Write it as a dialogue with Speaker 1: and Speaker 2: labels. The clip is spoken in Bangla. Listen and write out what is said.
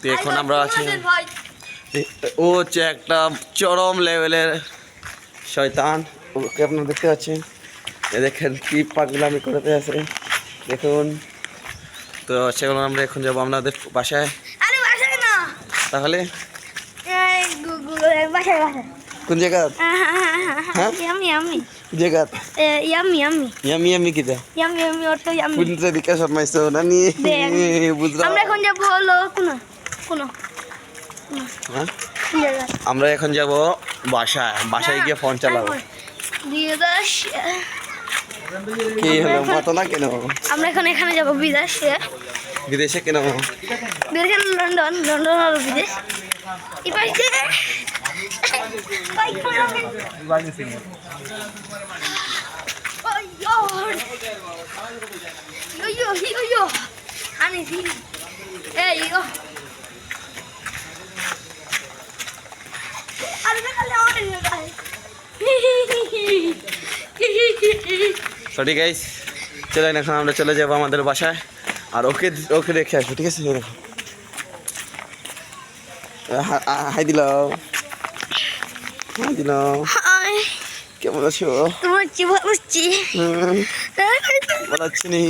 Speaker 1: তো এখন আমরা আছি, ও হচ্ছে একটা চরম লেভেলের শয়তান, ওকে আপনারা দেখতে পাচ্ছেন। এ দেখেন কি পাগলামি করতে আছে দেখুন। তো সেগুলো আমরা এখন যাবো আপনাদের বাসায়।
Speaker 2: আরে বাসায় না,
Speaker 1: তাহলে
Speaker 2: এই বাসায় বাসায়
Speaker 1: কোন জায়গা? হ্যাঁ
Speaker 2: ইয়ামি ইয়ামি
Speaker 1: জায়গা
Speaker 2: ইয়ামি ইয়ামি
Speaker 1: ইয়ামি ইয়ামি কিটা
Speaker 2: ইয়ামি ইয়ামি অটো ইয়ামি।
Speaker 1: কোন দিকে শর্মাইছো নানি বুঝরা?
Speaker 2: আমরা এখন যাব হলো কোনো কোনো
Speaker 1: হ্যাঁ
Speaker 2: জায়গা।
Speaker 1: আমরা এখন যাব বাসায়, বাসায় গিয়ে ফোন চালাবো।
Speaker 2: বিদেশ
Speaker 1: কি হলো মাতো না কেন?
Speaker 2: আমরা এখন এখানে যাব বিদেশে।
Speaker 1: বিদেশে কেন?
Speaker 2: বিদেশে লন্ডন, লন্ডন হলো বিদেশ। এই পাশে yo ani si yo আরে দেখলে অনেক গায়
Speaker 1: সরি গাইস, চলেন এখন আমরা চলে যাবো আমাদের বাসায়, আর ওকে ওকে রেখে আসবো, ঠিক আছে? হাই দিল, হাই দিল, কেমন আছো?
Speaker 2: তোমার জীবন বুঝছি
Speaker 1: ভালো আছি নি?